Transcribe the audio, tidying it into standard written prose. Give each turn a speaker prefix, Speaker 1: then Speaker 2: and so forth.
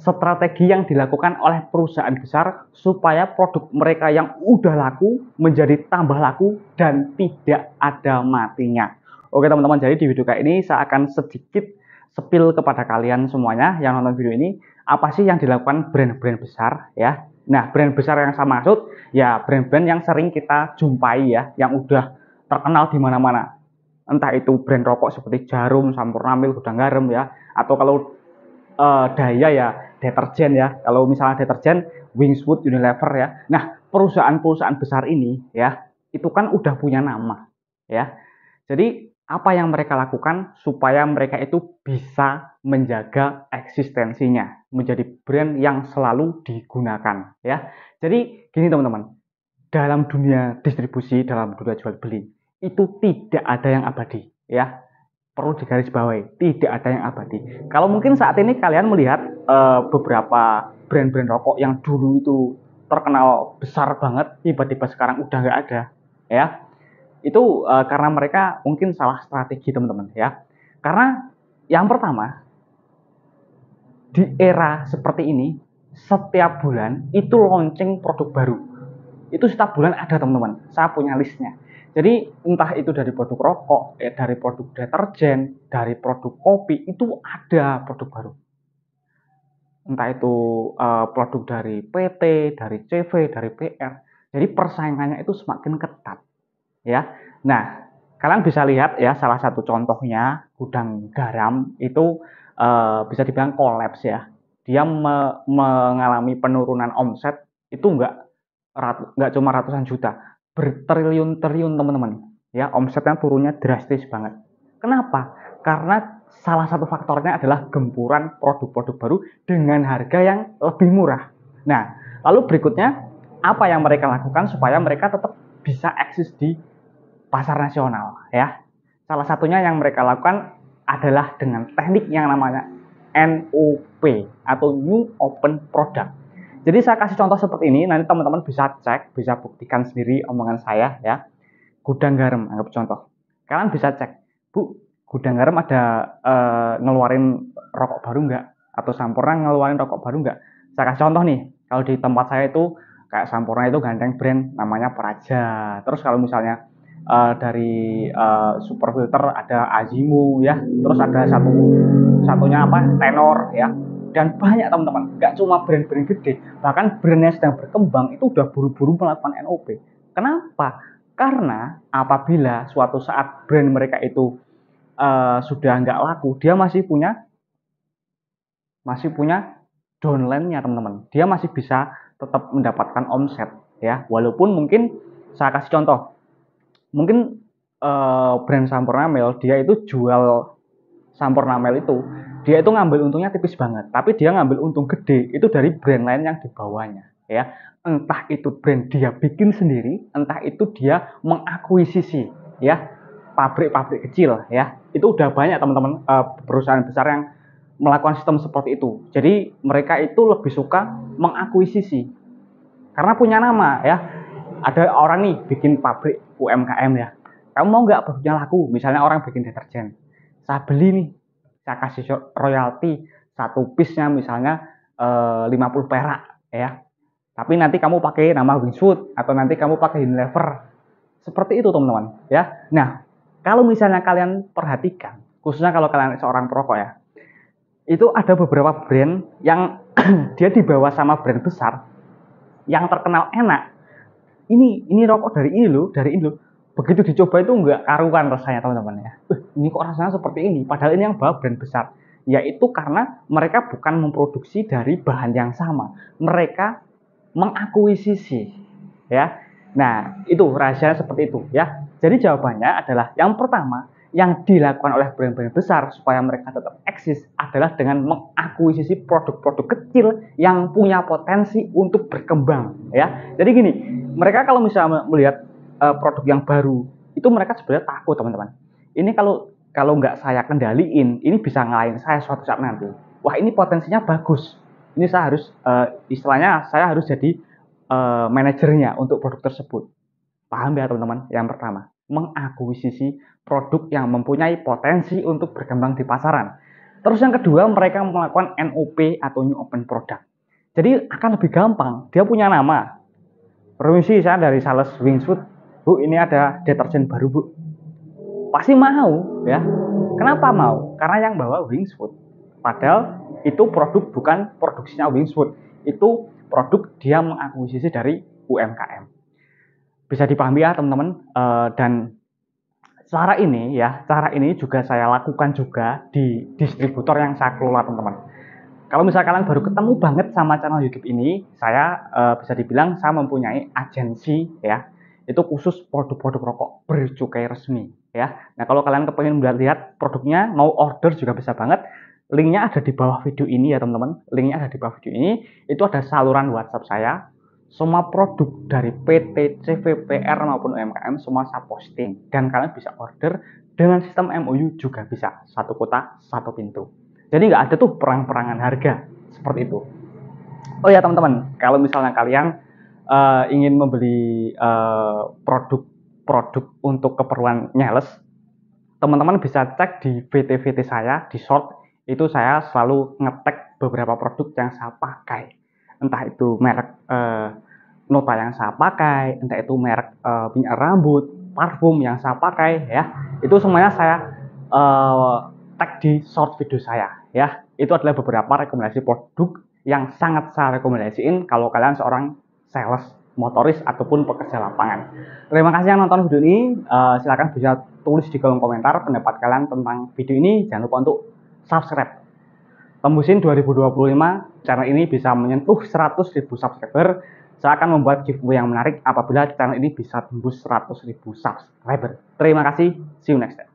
Speaker 1: strategi yang dilakukan oleh perusahaan besar supaya produk mereka yang udah laku menjadi tambah laku dan tidak ada matinya. Oke teman-teman, jadi di video kali ini saya akan sedikit spill kepada kalian semuanya yang nonton video ini, apa sih yang dilakukan brand-brand besar ya. Nah, brand besar yang saya maksud ya brand-brand yang sering kita jumpai ya, yang udah terkenal di mana-mana. Entah itu brand rokok seperti Jarum, Sampurnamil, Gudang Garam ya, atau kalau daya ya deterjen ya. Kalau misalnya deterjen Wingswood, Unilever ya. Nah, perusahaan-perusahaan besar ini ya, itu kan udah punya nama ya. Jadi apa yang mereka lakukan supaya mereka itu bisa menjaga eksistensinya, menjadi brand yang selalu digunakan ya. Jadi gini teman-teman, dalam dunia distribusi, dalam dunia jual beli itu tidak ada yang abadi ya, perlu digarisbawahi, tidak ada yang abadi. Kalau mungkin saat ini kalian melihat beberapa brand-brand rokok yang dulu itu terkenal besar banget, tiba-tiba sekarang udah nggak ada, ya. Itu karena mereka mungkin salah strategi teman-teman, ya. Karena yang pertama, di era seperti ini, setiap bulan itu launching produk baru. Itu setiap bulan ada teman-teman, saya punya listnya. Jadi entah itu dari produk rokok, dari produk deterjen, dari produk kopi, itu ada produk baru. Entah itu produk dari PT, dari CV, dari PR. Jadi persaingannya itu semakin ketat, ya. Nah, kalian bisa lihat ya, salah satu contohnya Gudang Garam itu bisa dibilang kolaps ya. Dia mengalami penurunan omset itu nggak cuma ratusan juta, bertriliun-triliun teman-teman. Ya, omsetnya turunnya drastis banget. Kenapa? Karena salah satu faktornya adalah gempuran produk-produk baru dengan harga yang lebih murah. Nah, lalu berikutnya apa yang mereka lakukan supaya mereka tetap bisa eksis di pasar nasional ya. Salah satunya yang mereka lakukan adalah dengan teknik yang namanya NOP atau New Open Product. Jadi saya kasih contoh seperti ini, nanti teman-teman bisa cek, bisa buktikan sendiri omongan saya ya. Gudang Garam, anggap contoh. Kalian bisa cek, Bu, Gudang Garam ada ngeluarin rokok baru nggak? Atau Sampurna ngeluarin rokok baru nggak? Saya kasih contoh nih, kalau di tempat saya itu kayak Sampurna itu gandeng brand namanya Praja. Terus kalau misalnya dari super filter ada Azimu ya, terus ada satunya apa Tenor ya, dan banyak teman-teman, nggak cuma brand-brand gede, bahkan brand yang sedang berkembang itu udah buru-buru melakukan NOP. Kenapa? Karena apabila suatu saat brand mereka itu sudah nggak laku, dia masih punya downline-nya teman-teman. Dia masih bisa tetap mendapatkan omset ya, walaupun mungkin saya kasih contoh, mungkin brand Sampurnamel dia itu jual Sampurnamel itu, dia itu ngambil untungnya tipis banget, tapi dia ngambil untung gede itu dari brand lain yang dibawanya ya. Entah itu brand dia bikin sendiri, entah itu dia mengakuisisi ya pabrik-pabrik kecil ya. Itu udah banyak teman-teman perusahaan besar yang melakukan sistem seperti itu. Jadi mereka itu lebih suka mengakuisisi karena punya nama ya. Ada orang nih bikin pabrik UMKM ya, kamu mau nggak produknya laku, misalnya orang bikin deterjen, saya beli nih, saya kasih royalti satu piece-nya misalnya 50 perak ya, tapi nanti kamu pakai nama Wingswood atau nanti kamu pakai Unilever, seperti itu teman-teman ya. Nah, kalau misalnya kalian perhatikan, khususnya kalau kalian seorang perokok ya, itu ada beberapa brand yang dia dibawa sama brand besar yang terkenal enak. Ini rokok dari ini loh, dari ini loh. Begitu dicoba itu nggak karuan rasanya teman-teman ya. Ini kok rasanya seperti ini, padahal ini yang bawa brand besar. Yaitu karena mereka bukan memproduksi dari bahan yang sama, mereka mengakuisisi ya. Nah, itu rahasianya seperti itu ya. Jadi jawabannya adalah yang pertama, yang dilakukan oleh brand-brand besar supaya mereka tetap eksis adalah dengan mengakuisisi produk-produk kecil yang punya potensi untuk berkembang ya. Jadi gini, mereka kalau misalnya melihat produk yang baru itu mereka sebenarnya takut teman-teman. Ini kalau nggak saya kendaliin, ini bisa ngalahin saya suatu saat nanti. Wah, ini potensinya bagus. Ini saya harus istilahnya saya harus jadi manajernya untuk produk tersebut. Paham ya teman-teman? Yang pertama, mengakuisisi produk yang mempunyai potensi untuk berkembang di pasaran. Terus yang kedua, mereka melakukan NOP atau New Open Product. Jadi akan lebih gampang. Dia punya nama. Permisi, saya dari sales Wings Food. Bu, ini ada deterjen baru, Bu. Pasti mau, ya. Kenapa mau? Karena yang bawa Wings Food. Padahal itu produk bukan produksinya Wings Food. Itu produk dia mengakuisisi dari UMKM. Bisa dipahami ya, teman-teman. Dan cara ini juga saya lakukan juga di distributor yang saya kelola, teman-teman. Kalau misalnya kalian baru ketemu banget sama channel YouTube ini, saya bisa dibilang saya mempunyai agensi ya, itu khusus produk-produk rokok bercukai resmi ya. Nah, kalau kalian kepengen melihat produknya, mau order juga bisa banget. Linknya ada di bawah video ini ya, teman-teman. Linknya ada di bawah video ini. Itu ada saluran WhatsApp saya. Semua produk dari PT, CVPR maupun UMKM semua saya posting, dan kalian bisa order dengan sistem MOU juga bisa, satu kota satu pintu. Jadi nggak ada tuh perang-perangan harga seperti itu. Oh ya teman-teman, kalau misalnya kalian ingin membeli produk untuk keperluan nyales, teman-teman bisa cek di VT-VT saya di short. Itu saya selalu ngetek beberapa produk yang saya pakai, entah itu merek Nota yang saya pakai, entah itu merek minyak rambut, parfum yang saya pakai ya. Itu semuanya saya tag di short video saya ya. Itu adalah beberapa rekomendasi produk yang sangat saya rekomendasiin kalau kalian seorang sales motoris ataupun pekerja lapangan. Terima kasih yang nonton video ini. Silahkan bisa tulis di kolom komentar pendapat kalian tentang video ini. Jangan lupa untuk subscribe. Tembusin 2025, channel ini bisa menyentuh 100.000 subscriber. Saya akan membuat giveaway yang menarik apabila channel ini bisa tembus 100.000 subscriber. Terima kasih, see you next time.